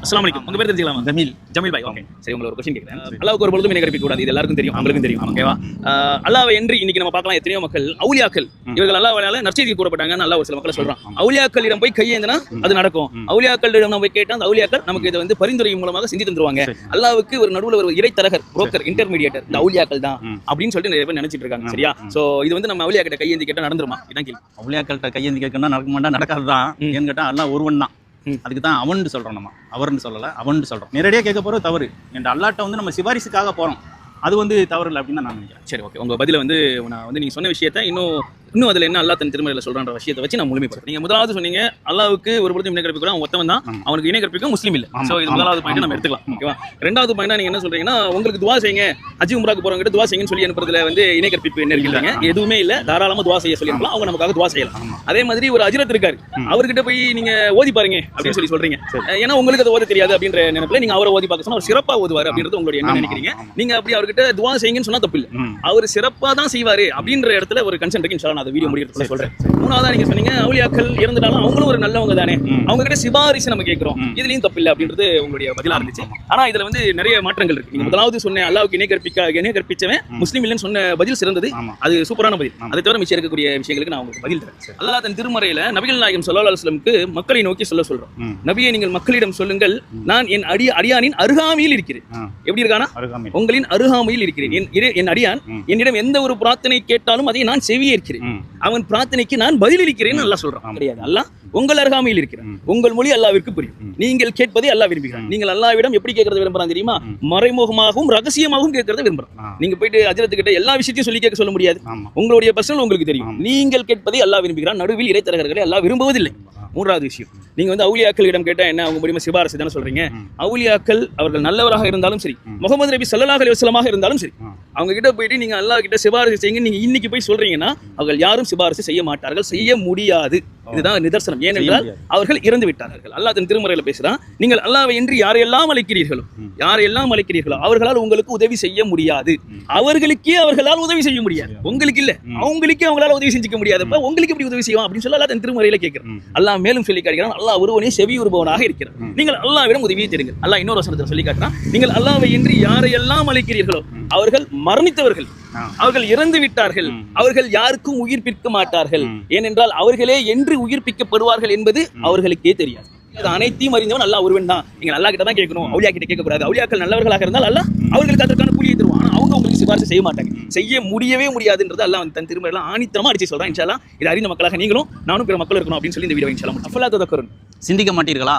அஸ்ஸலாமு அலைக்கும். உங்க பேர் தெரிஞ்சுக்கலாமா? ஜமீல் பாய். ஓகே, சரி. உங்களுக்கு ஒரு கொஸ்டின் கேட்கிறேன். அல்லாஹ்வுக்கு ஒரு பொழுதும் இணை கற்பிக்க கூடாது. இது எல்லாருக்கும் தெரியும், உங்களுக்கும் தெரியும். ஓகேவா? அல்லாஹ்வை என்று இன்னைக்கு நம்ம பார்க்கலாம். எத்தனையோ மக்கள் அவுலியாக்கள் இவர்கள் அல்லாஹ்வால நற்செய்தி கூறப்பட்டாங்கன்னு அல்லாஹ் ஒரு சில மக்கள் சொல்றான். அவுலியாக்களிடம் போய் கையேந்தினா அது நடக்கும். அவுலியாக்களிடம் நம்ம போய் கேட்டா அந்த அவுலியாக்கள் நமக்கு இதை வந்து பரிந்துரை மூலமாக செஞ்சு தந்துருவாங்க. அல்லாஹ்வுக்கு ஒரு நடுவுல ஒரு இறைத்தரகர், புரோக்கர், இன்டர்மீடியேட்டர் இந்த அவுலியாக்கள் தான் அப்படின்னு சொல்லிட்டு நிறைய பேர் நினைச்சிட்டு இருக்காங்க. சரியா? சோ இது வந்து நம்ம அவுலியா கிட்ட கையேந்தி கேட்டா நடந்துருமா? இதான் கேள்வி. அவுலியாக்கள்கிட்ட கையேந்தி கேட்கணும்னா நடக்க மாட்டா, நடக்காதுதான். ஏன்னு கேட்டா அல்லாஹ் ஒருவன் தான். அதுக்கு தான் அவன் சொல்றோம். நம்ம அவர்னு சொல்லல, அவன் சொல்றோம். நேரடியாக கேட்க போறது தவறு. என்ற அல்லாஹ்ட்ட வந்து நம்ம சிபாரிசுக்காக போறோம். அது வந்து தவறு இல்லை அப்படின்னு நான் நினைக்கிறேன். சரி, ஓகே. உங்க பதில வந்து நான் வந்து நீங்க சொன்ன விஷயத்தை இன்னும் அதுல என்ன அல்லாஹ் தன் திருமறையில சொல்றான்ற விஷயத்தை வச்சு நான் முழுமைப்படுறேன். நீங்க முதலாவது சொன்னீங்க அல்லாஹ்வுக்கு ஒரு பொழுதும் இணை கற்பிக்க அவன் ஒருத்தவன் தான், அவனுக்கு இணை கற்பிக்க முஸ்லீம் இல்ல. சோ இது முதலாவது பாயிண்ட் நம்ம எடுத்துக்கலாம். ஓகேவா? ரெண்டாவது பாயிண்ட் நீங்க என்ன சொல்றீங்கன்னா, உங்களுக்கு துவா செய்யுங்க, ஹஜ் உம்ராக்கு போறவங்க கிட்ட துவா செய்யுங்கன்னு சொல்லி அனுப்புறதுல வந்து இணை கற்பிப்பு என்ன இருக்குங்க? எதுவுமே இல்ல. தாராளமா துவா செய்ய சொல்லி அனுப்பலாம். அவங்க நமக்காக துவா செய்யலாம். அதே மாதிரி ஒரு அஜ்ரத் இருக்காரு, அவர்கிட்ட போய் நீங்க ஓதி பாருங்க அப்படின்னு சொல்லி சொல்றீங்க. ஏன்னா உங்களுக்கு அது ஓத தெரியாது அப்படின்ற நினைப்புல நீங்க அவரை ஓதி பார்க்க சொன்னா அவர் சிறப்பா ஓதுவாரு அப்படின்றது உங்களுடைய என்ன நினைக்கிறீங்க? நீங்க அப்படி அவர்கிட்ட துவா செய்யுங்கன்னு சொன்னா தப்பு இல்ல. அவர் சிறப்பா தான் செய்வாரு அப்படின்ற இடத்துல ஒரு கன்சென்ட் இருக்கு. இன்ஷாஅல்லாஹ் அந்த வீடியோ முடியறதுக்குள்ள சொல்றேன். மூணாவதா நீங்க சொன்னீங்க அவுலியாக்கள் இறந்துட்டாலும் அவங்களும் ஒரு நல்லவங்க தானே, அவங்க கிட்ட சிபாரிசு நம்ம கேட்கிறோம், இதுலயும் தப்பு இல்ல அப்படின்றது உங்களுடைய பதிலா இருந்துச்சு. ஆனா இதுல வந்து நிறைய மாற்றங்கள் இருக்கு. நீங்க முதலாவது சொன்ன அல்லாஹ்வுக்கு இணை கற்பிச்சவன் முஸ்லீம் இல்லைன்னு சொன்ன பதில் சிறந்தது. அது சூப்பரான பதில். அதை தவிர மிச்சம் இருக்கக்கூடிய விஷயங்களுக்கு நான் உங்களுக்கு பதில் தரேன். அல்லாஹ் தன் திருமறையில நபிகள் நாயகம் ஸல்லல்லாஹு அலைஹி வஸல்லம்க்கு மக்களை நோக்கி சொல்றோம். நபியே, நீங்கள் மக்களிடம் சொல்லுங்கள், நான் என் அடியானின் அருகாமையில் இருக்கிறேன். எப்படி இருக்கானா? உங்களின் அருகாமையில் இருக்கிறேன். என் அடியான் என்னிடம் எந்த ஒரு பிரார்த்தனை கேட்டாலும் அதை நான் செவியேற்கிறேன். அவன் பிரார்த்தனைக்கு நான் பதிலளிக்கிறேன்னு அல்லாஹ் சொல்றான். கிடையாது, அல்லாஹ் உங்கள் அருகாமையில் இருக்கிறான். உங்கள் மொழி அல்லாஹ்விற்கு புரியும். நீங்கள் கேட்பதை அல்லாஹ் விரும்புகிறான். நீங்கள் அல்லாஹ்விடம் எப்படி கேட்கறத விரும்புறான் தெரியுமா? மறைமுகமாகவும் ரகசியமாகவும் கேட்கறத விரும்புறான். நீங்க போயிட்டு அஜ்ரத் கிட்ட எல்லா விஷயத்தையும் சொல்லி கேட்க சொல்ல முடியாது. உங்களுடைய பர்சனல் உங்களுக்கு தெரியும். நீங்கள் கேட்பதை அல்லாஹ் விரும்புகிறான். நடுவில் இறைத்தரகர்களை அல்லாஹ் விரும்புவதில்லை. மூன்றாவது விஷயம், நீங்க வந்து அவுலியாக்களிடம் கேட்டா என்ன, அவங்க மூலியமா சிபாரிசு தானே சொல்றீங்க. அவுலியாக்கள் அவர்கள் நல்லவராக இருந்தாலும் சரி, முகமது நபி ஸல்லல்லாஹு அலைஹி வஸல்லமாக இருந்தாலும் சரி, அவங்க கிட்ட போயிட்டு நீங்க அல்லாஹ் கிட்ட சிபாரிசு செய்யுங்க நீங்க இன்னைக்கு போய் சொல்றீங்கன்னா அவர்கள் யாரும் சிபாரிசு செய்ய மாட்டார்கள், செய்ய முடியாது. இதுதான் நிதர்சனம். ஏனென்றால் அவர்கள் இறந்து விட்டார்கள். அல்லாஹ் தன் திருமறையில பேசுறான், நீங்கள் அல்லாஹ்வை என்று யாரெல்லாம் அழைக்கிறீர்களோ அவர்களால் உங்களுக்கு உதவி செய்ய முடியாது. அவர்களுக்கே அவர்களால் உதவி செய்ய முடியாது, உங்களுக்கு இல்ல. அவங்களுக்கே அவங்களால உதவி செஞ்சுக்க முடியாதப்ப உங்களுக்கு எப்படி உதவி செய்வோம் அப்படின்னு சொல்லி அல்லாஹ் தன் திருமறையில கேட்கிறான். அல்லாஹ் மேலும் சொல்லி காட்டுகிறான், அல்லாஹ் ஒருவனே செவி உருபவனாக இருக்கிறார். நீங்கள் அல்லாஹ்விடம் உதவியை தேடுங்கள். அல்லாஹ் இன்னொரு வசனத்தில் சொல்லி காட்டுறான், நீங்கள் அல்லாஹ்வை என்று யாரையெல்லாம் அழைக்கிறீர்களோ அவர்கள் மரணித்தவர்கள், அவர்கள் இறந்து விட்டார்கள், அவர்கள் யாருக்கும் உயிர்ப்பிக்க மாட்டார்கள். ஏனென்றால் அவர்களே என்று உயிர்ப்பிக்கப்படுவார்கள் என்பது அவர்களுக்கே தெரியாது. இது அனைத்தையும் அறிந்தவன் அல்லாஹ் ஒருவன் தான். நீங்க அல்லாஹ் கிட்ட தான் கேட்கணும், அவுலியா கிட்ட கேட்க கூடாது. அவுலியாக்கள் நல்லவர்களாக இருந்தால் அல்லாஹ் அவர்களுக்கு அதற்கான கூலியை தருவான். ஆனா அவங்க உங்களுக்கு சிபாரிசு செய்ய மாட்டாங்க, செய்ய முடியவே முடியாதுன்றது அல்லாஹ் தன் திருமறையில ஆணித்தரமா அடிச்சு சொல்றான். இன்ஷா அல்லாஹ் இது அறிந்த மக்களாக நீங்களும் நானும் பிற மக்கள் இருக்கணும் அப்படின்னு சொல்லி இந்த வீடியோ இன்ஷா அல்லாஹ். அஃபலா ததக்கருன், சிந்திக்க மாட்டீர்களா?